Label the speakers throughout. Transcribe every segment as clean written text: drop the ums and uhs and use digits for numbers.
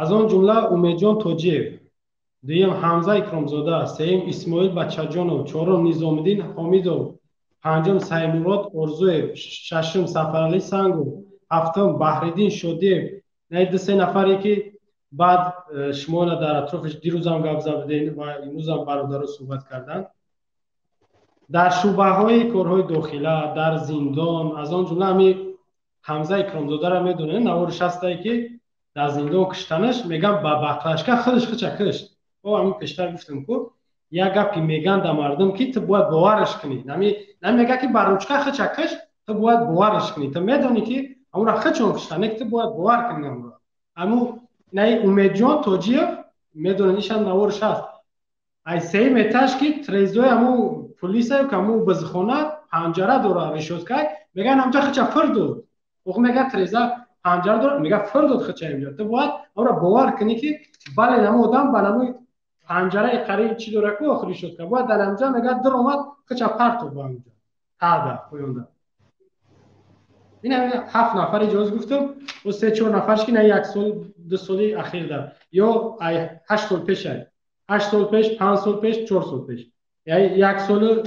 Speaker 1: аз он ҷумла Умедҷон Тоҷиев, дуюм Ҳамза Икромзода, сеюм Исмоил Бачаҷонов, чорум Низомиддин Ҳомидов, панҷум Саймурод Орзуев, шашум Сафаралӣ Сангов, ҳафтум Баҳриддин Шодиев. ду се нафаре ки баъд шумо дар атрофиш дирӯзам гап задем ва имрӯзам бародаро суҳбат карданд. дар шӯъбаҳои корҳои дохила, дар зиндон, аз он ҷумла ҳамин Ҳамза Икромзодаро медонед, навориш ҳастае ки дар зиндон киштанаш меган ба бақлашка худаш хича кишт. ҳамин пештар гуфтем ку як гапи меган да мардум ки ту бояд бовараш кунӣ. Намега ки ба ручка хича кишт, ту бояд бовараш кунӣ. Ту медонӣ ки амура хичон киштане ки ту бояд бовар кунӣ амура. Аму наи Умедҷон Тоҷиев медонед ишам навориш ҳаст. Ай сеюм этаж ки трезои аму полисаю ки аму базихона панҷара дора решоткай меган амҷа хича фирдод. Ох мега треза панҷара дора мега фирдод хича амҷа. Ту бояд амура бовар кунӣ ки бале намо одам ба намои панҷараи қариб чӣ дора ку охири решотка бояд дар амҷа мега дар омад хича партод ба амҷа. Тада поёнда. ин ҳамин 7 нафар иҷоз гуфтам. ва 3-4 нафарш ки на 1 сол 2 соли ахир да ё 8 сол пеш ай 8 сол пеш 5 сол пеш 4 сол пеш яъни 1 соли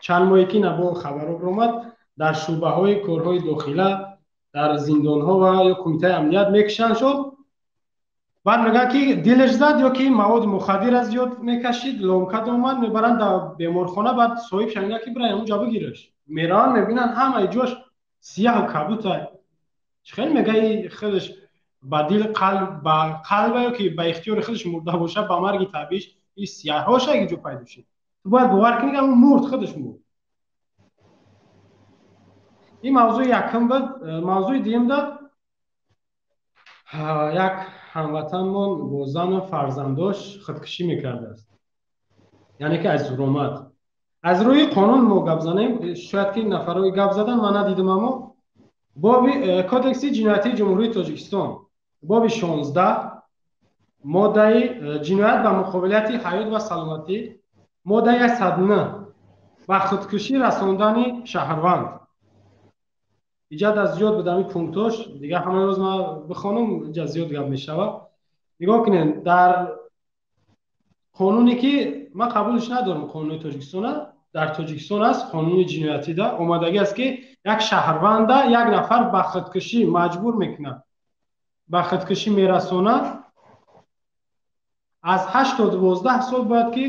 Speaker 1: чанд моҳе ки набо хабароб омад дар шӯъбаҳои корҳои дохила дар зиндонҳо ва ё кумитаи амният мекишанд шуд. баъд мегӯяд ки дилаш зад ё ки маводи мухаддира зиёд мекашид, ломка домад мебаранд дар беморхона. баъд соҳиб шанида ки бирай онҷа бигираш. мераванд мебинанд ҳамаи ҷош сияҳу кабутай. чӣ хел мегаи худаш ба дил ба қалба ё ки ба ихтиёри худаш мурда боша ба марги табииш ин сияҳҳоша ки ҷо пайдо шид. ту бояд бовар кунӣ ки мурд худаш мурд. ин мавзӯи якум буд. мавзӯи дуюм да як ҳамватанмон бо зану фарзандош худкушӣ мекардааст. яъне ки аз зуромат. аз рӯи қонун мо гап занем. шояд ки нафарои гап задан ман надидам, аммо боби кодекси ҷиноятии ҷумҳурии Тоҷикистон боби 16 моддаи ҷиноят ба муқобилияти ҳаёт ва саломатӣ, моддаи 109 ба худкушӣ расондани шаҳрванд. иҷа да зиёд буд ҳамин пунктош дига ҳама рӯз ман бихонам, иҷа зиёд гап мешава. нигоҳ кунед дар қонуне ки ман қабулш надорам қонуни Тоҷикистона. дар Тоҷикистон аст қонуни ҷиноятида омадагӣ аст ки як шаҳрванда як нафар ба худкушӣ маҷбур мекунад, ба худкушӣ мерасонад, аз 8 то 12 сол бояд ки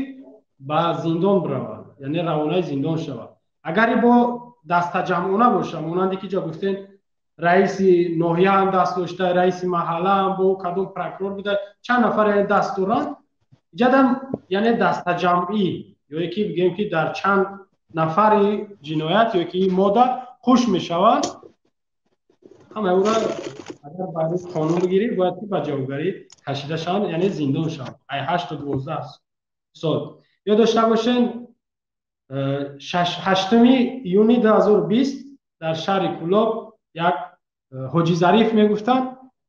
Speaker 1: ба зиндон биравад, яъне равонаи зиндон шавад. агар бо дастаҷамъона боша, монанде ки ҷо гуфтен раиси ноҳия ҳам даст дошта, раиси маҳалла ҳам бо кадом прокурор буда, чанд нафар яъне даст доранд, иҷадам яъне дастаҷамъӣ ё ки бигем ки дар чанд нафари ҷиноят ё ки ин модда хуш мешавад, ҳама ура агар ба рӯи қонун бигирӣ бояд ки ба ҷавобгарӣ кашида шаванд, яъне зиндон шаванд ай 8 то 12 сол. ё дошта бошен 8 июни 2020 дар шаҳри Кӯлоб як Ҳоҷи Зариф мегуфтанд,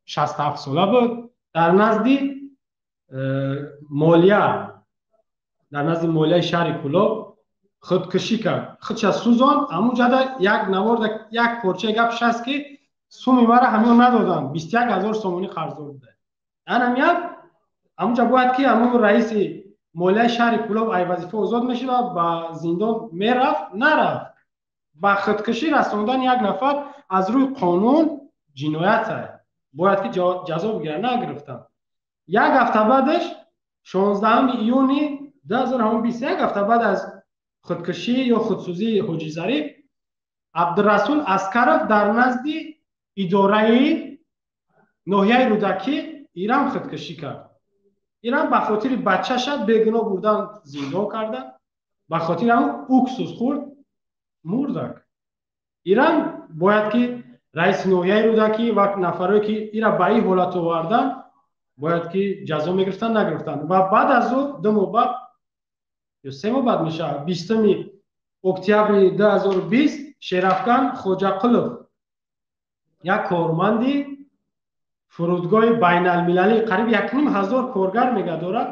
Speaker 1: 67 сола буд, дар назди молия, дар назди молияи шаҳри Кӯлоб худкушӣ кард. худша сӯзонд. ҳамунҷода як навор як порчаи гапш ҳаст ки суми мара ҳамиён надоданд, 21000 сомонӣ қарздор буда. ҳамият ҳамунҷа бояд ки ҳамун раиси молияи шаҳри Кӯлоб ай вазифа озод мешуд ва ба зиндон мерафт, нарафт. ба худкушӣ расондани як нафар аз рӯи қонун ҷиноят аст. бояд ки ҷазо бигиранд, нагирифтанд. як ҳафта баъдаш 16 июни 2020, як ҳафта баъд аз худкушӣ ё худсӯзии Ҳоҷи Зариф, Абдурасул Аскаров дар назди идораи ноҳияи рӯдакӣ ирам худкушӣ кард. ирам ба хотири бачаша бегуноҳ бурдан зиндон карда, ба хотири ҳамун уксус хӯрд, мурдак. ирам бояд ки раиси ноҳияи рӯдакӣ ва нафароне ки ира ба ин ҳолат овардан бояд ки ҷазо мегирифтанд, нагирифтанд. ва баъд аз ӯ 2 моҳ баъд ё 3 моҳ баъд мешавад, 20 октябри 2020 Шерафган Хоҷақулов, як корманди фурудгоҳи байналмилалӣ, қариб 1500 коргар мега дорад,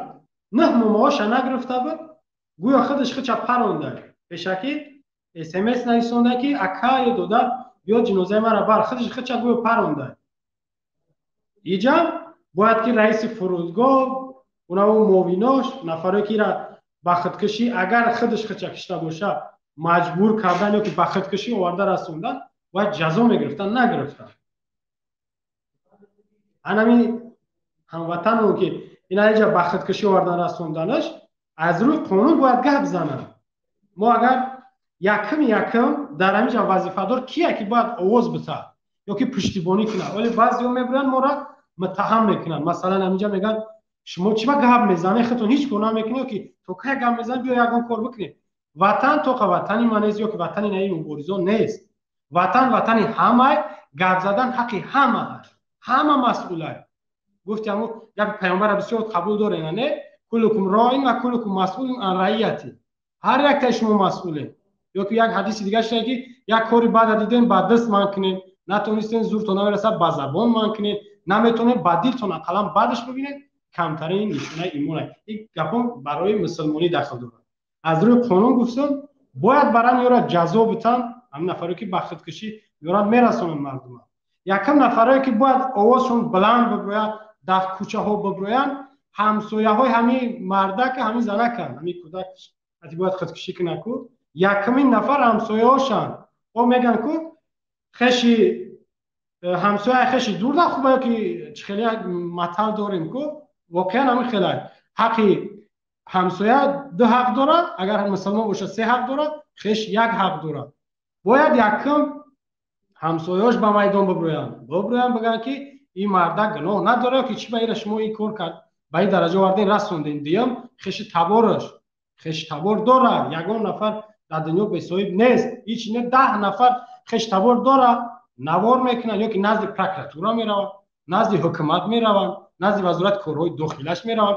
Speaker 1: 9 моҳ маоша нагирифта буд, гӯё худаш хича паронда. пешакӣ смс нависонда ки ака ё дода биё ҷинозаи мара бар, худаш хича гӯё паронда. иҷа باید که رئیس فرودگاه اونا و معاوناش نفرایی که را به خودکشی اگر خودش خودش کشته باشه مجبور کردن یا که به خودکشی آورده رسوندن باید جزا میگرفتن، نگرفتن. انمی هموطنمون که اینا اینجا به خودکشی آوردن رسوندنش از روی قانون باید گپ زنن. ما اگر یکم در همینجا وظیفه‌دار کیه که باید آواز بده یا که پشتیبانی کنه، ولی بعضی‌ها میبرن ما را متهم میکنن. مثلا همینجا میگن شما چی با گپ میزنی، خودتون هیچ گناه میکنی که تو که گپ میزنی بیا یگان کار بکنی. وطن تو که وطنی من نیست یا که وطنی نه مبارزان نیست. وطنی همه، گپ زدن حقی همه مسئوله. گفتم گپ پیامبر بسیار قبول داره، نه کلکم راعین و کلکم مسئول عن رعیتی. هر یک تا شما مسئوله. یا که یک حدیث دیگه شده که یک کاری بعد دیدین بعد دست منکنین، نتونستین زورتون نمیرسه با زبان منکنین، نمیتونین با دلتون قلم بعدش ببینین، کمترین نشونه ایمونه. این گپم برای مسلمانی داخل داره. از روی قانون گفتم باید برام یورا جزا بدن. همین نفری که به خودکشی یورا میرسونن مردم. یکم نفرایی که باید آوازشون بلند ببرن، در کوچه ها ببرن، همسایه های همین مردک همین زنک همین کودک از باید خودکشی کنه کو یکمین نفر همسایه هاشن و میگن کو خشی همسایه خشی دور ده خوبه که خیلی مطل داریم کو واقعا همین خیلی حقی همسایه دو حق داره، اگر مسلمان باشه سه حق داره، خش یک حق داره. باید یکم همسایه‌اش به میدان ببرن بگن که این مرد گناه نداره که چی باید شما این کار کرد به این درجه آوردین رسوندین. دیم خش تبار داره، یگان نفر در دنیا به صاحب نیست، هیچ نه 10 نفر خش تبار داره نوار میکنن یا که نزد پروکراتورا میرون، نزد حکومت میرون، نزد وزارت کارهای داخلیش میرون.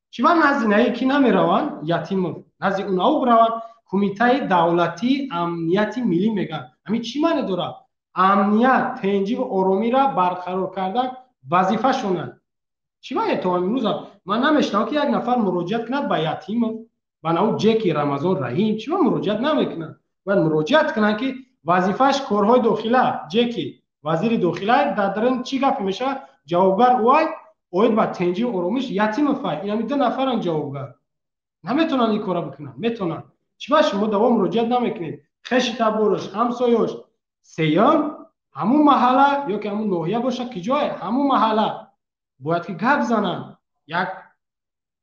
Speaker 1: چی با نزد نه کی نمیرون؟ یتیم نزد اونها برون. کمیته دولتی امنیت ملی میگن. همین چی معنی داره؟ امنیت، تنظیم و آرامی را برقرار کردن وظیفه شونه. چی باید تا امروز من نمیشنم که یک نفر مراجعت کنه به یتیم و نو جکی رمضان رحیم چی مراجعت نمیکنه. باید مراجعت کنه که وظیفهش کارهای داخله جکی وزیر داخله درن چی گپ میشه جوابگر وای اوید با تنظیم آرامش یتیم فای اینا دو نفرن جوابگر نمیتونن این کارا بکنن. میتونن چی باشه شما دوام مراجعت نمیکنید خش تبورش همسایه‌اش سیام همون محله یا که همون ناحیه باشه که جای همون محله باید که گپ زنن. یک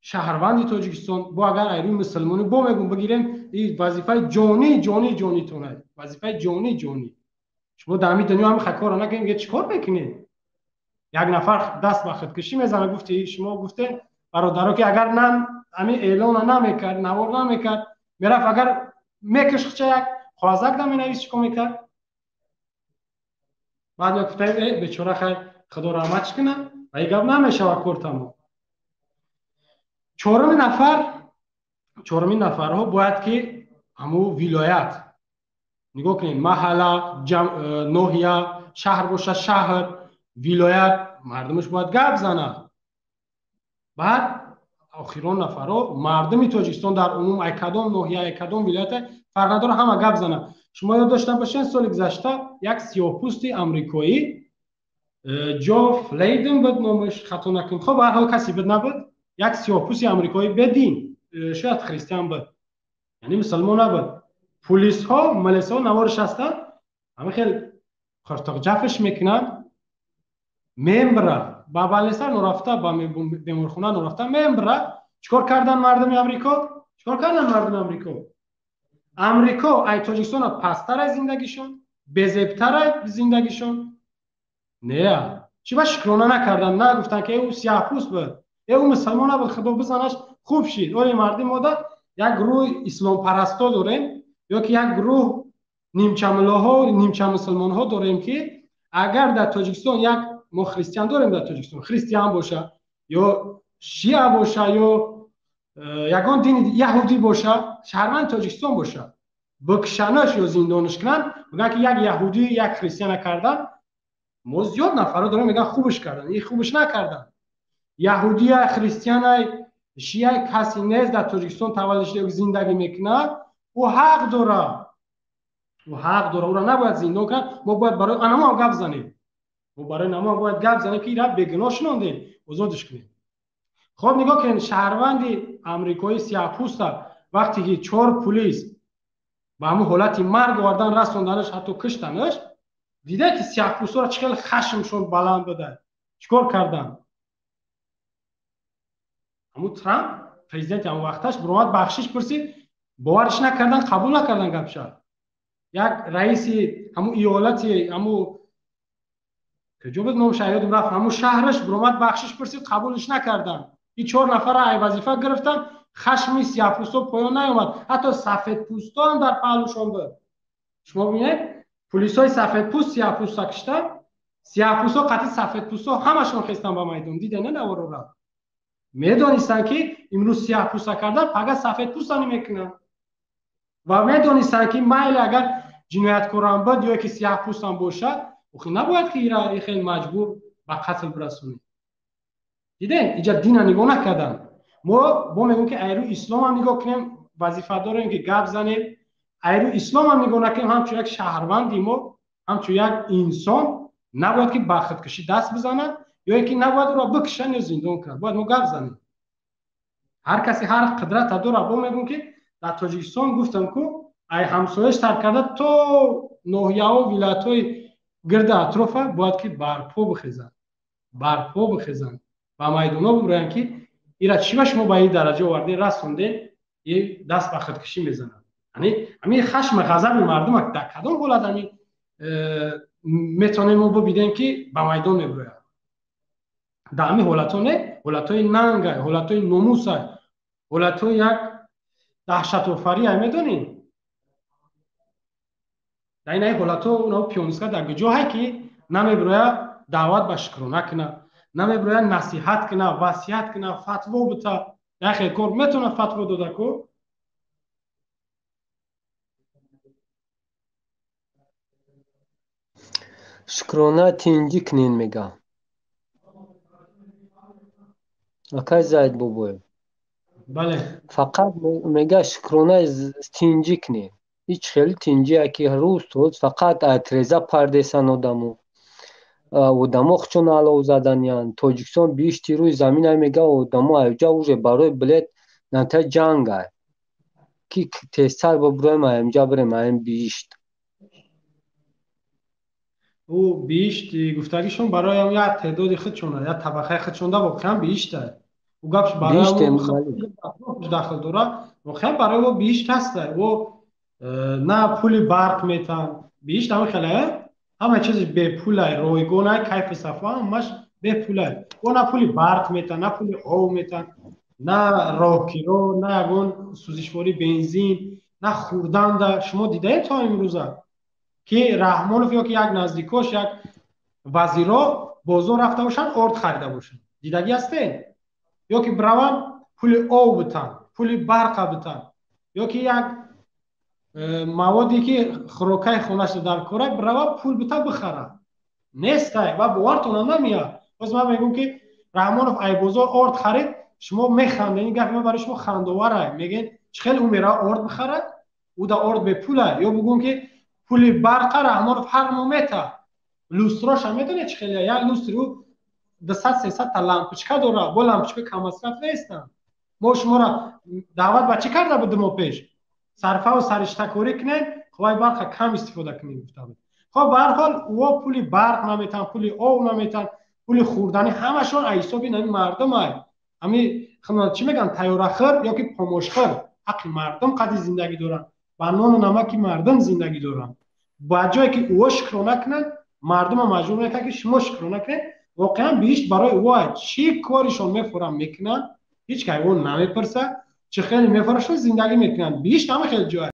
Speaker 1: شهروند تاجیکستان با اگر ایران مسلمانی با میگم بگیریم این وظیفه جانی تونه، وظیفه جانی شما در همین دنیا هم خکار نکنید میگه چیکار میکنید. یک نفر دست به خودکشی میزنه گفتی شما گفته برادرها که اگر نم همین اعلان نمیکرد نوار نمیکرد میرفت اگر میکش چه یک خوازک دم مینویس چیکار میکرد. بعد گفته بیچاره خیر خدا رحمتش کنه و این گپ نمیشه و کار تمام. چهارمین نفرها باید که همو ولایت نگاه کنید محله ناحیه شهر باشه شهر ولایت مردمش باید گپ زنه. بعد آخرین نفرها مردم تاجیکستان در عموم ای کدام ناحیه ای کدام ولایت فرق نداره همه گپ زنه. شما یاد داشته باشین سال گذشته یک سیاه‌پوستی آمریکایی جاف لیدن بود نامش خطا نکنم خب به هر حال کسی بود نبود یک سیاه‌پوستی آمریکایی بدین شاید خریستیان بود یعنی مسلمان نبود. پلیس ها ملیس ها نوارش هستن همه خیلی خرطاق جفش میکنن ممبره با بالسر نرفته با بیمارخونه نرفته ممبره. چیکار کردن مردم امریکا ای تاجیکستان پستر از زندگیشون بزبتر از زندگیشون نه چی با شکرانه نکردن نه گفتن که او سیاه پوست بود او مسلمان بود خدا بزنش خوب شید. ولی مردم ما یک گروه اسلام پرستا داریم یا که یک گروه نیمچه ملاها و نیمچه مسلمان ها داریم که اگر در تاجیکستان یک ما خریستیان داریم در تاجیکستان خریستیان باشه یا شیعه باشه یا یگان دین یهودی باشه شهروند تاجیکستان باشه بکشنش یا زندانش کنن میگن که یک یهودی یک خریستیان کردن. ما زیاد نفرا داریم میگن خوبش کردن این خوبش نکردن. یهودی خریستیان شیعه کسی نیست در تاجیکستان تولد شده زندگی میکنه او حق داره او را نباید زندان کنن. ما باید برای آنها گپ زنیم و برای نما باید گپ زنیم که اینا بگناه شنوندین آزادش کنیم. خب نگاه کن شهروند امریکایی سیاه‌پوست وقتی که 4 پلیس با همون حالت مرگ آوردن رسوندنش حتی کشتنش، دیده که سیاه‌پوستا را چقدر خشمشون بلند بوده، چیکار کردن؟ همون ترامپ پرزیدنت همون وقتش برآمد بخشش پرسید، باورش نکردن، قبول نکردن گپش. یک رئیس همون ایالت همون کجا بود نام شاید رفت همون شهرش برآمد بخشش پرسید، قبولش نکردن. این 4 نفر ای وظیفه گرفتن، خشم سیاه‌پوستا پایان نیامد، حتی سفیدپوستا هم در پهلوشان بود. شما ببینید پلیسای سفیدپوست سیاه‌پوستا کشتن، سیاه‌پوستا قطعی سفیدپوستا همشون خستن به میدان، دیدن نه نوارو را میدونستن که امروز سیاه‌پوستا کردن فقط سفیدپوستا نمیکنن و میدونستن که میل اگر جنایتکار هم بود یا که سیاه‌پوست هم باشد خیلی نباید که ایرا خیلی مجبور به قتل برسونی. دیدین اینجا دین نگاه نکردن. ما میگیم که ایرو اسلام هم نگاه کنیم، وظیفه داریم که گپ زنیم. ایرو اسلام هم نگاه نکنیم، همچون یک شهروندی ما، همچون یک انسان نباید که به خودکشی دست بزنن یا اینکه نباید او را بکشن یا زندان کنن. باید ما گپ زنیم. هر کسی هر قدرت داره. ما میگیم که در تاجیکستان گفتم که ای همسایش تر کرده تو ناحیه و ولایت‌های گرد اطراف باید که برپا بخیزن و میدونا ببرن که ایرا چی باش ما به این درجه آورده رسونده یه دست به خودکشی میزنن. یعنی همین خشم غضب مردم در کدام حالت همین میتونیم ما ببینیم که به میدان میبرن. در همین حالت ها نه، حالت های ننگ، حالت های نموس، حالت های یک دهشت آفری هم میدونیم. در این حالت ها اونا پیونسکا در جایی که نمیبره دعوت به شکرانه کنه، نمیبره نصیحت کنه، وصیت کنه، فتوا بده. در خیلی کار میتونه فتوا داده که
Speaker 2: شکرانه تینجی کنین میگم. اکای زاید بابوی
Speaker 1: بله
Speaker 2: فقط میگه شکرانه تینجی کنین. هیچ خیلی تینجی اکی روز توز فقط اتریزه پردیسن آدمو خچون علاو زدن یان تاجیکستان بیشتی روی زمین های میگه آدمو اوجا اوجه برای بلد نمتا جنگ های کی تیستر با برای ما امجا برای ما بیشت
Speaker 1: او بیشت گفتگیشون برای هم یک تعداد خودشونه یا طبقه خودشون واقعا بیشتر او گپش برای
Speaker 2: بیشت
Speaker 1: هم
Speaker 2: مالی
Speaker 1: داخل دوره واقعا برای او بیشت هست. او نه پول برق میتن بیشت هم خیلی همه چیز به پول رایگان کیف صفا همش به پول. او نه پول برق میتن، نه پول آب میتن، نه راهگیرا، نه اون سوزشواری بنزین، نه خوردن ده. شما دیده تا امروزه که رحمانوف یا که یک نزدیکاش یک وزیرا بازار رفته باشن آرد خریده باشن، دیدگی هسته یا که بروان پول آب بتن، پول برق بتن، یا که یک موادی که خوراکای خونش در کاره بروان پول بتن بخره نیسته و باورتون هم نمیاد. باز من میگم که رحمانوف ای بازار آرد خرید، شما میخندین این گپ برای شما خندواره، میگین چخیل اون میره آرد بخره او دا آرد به پوله. یا بگم که پول برق رحمانوف هر مومته لوستراش هم میدونه چخیلیه، یک لوسترو 200-300 تا لامپچکه داره، با لامپچکه کم مصرف نیستن. ما شما را دعوت به چی کرده بودیم ما پیش صرفه و سرشتکاری کنین خواهی برق کم استفاده کنین گفته بود. خب به هر حال او پول برق نمیتن، پول آب نمیتن، پول خوردنی همشون حسابی نمی مردم های همین چی میگن تیارخر یا که پاموشخر حق مردم قدی زندگی دارن و نان و نمکی مردم زندگی دارن. با جایی که او شکرانه کنن مردم هم مجبور میکنن که شما شکرانه کنن. واقعا بیشت برای او چی کارشون میفورن میکنن هیچ که اون نمیپرسه، چه خیلی میفرشون زندگی میکنن بیشت همه خیلی جای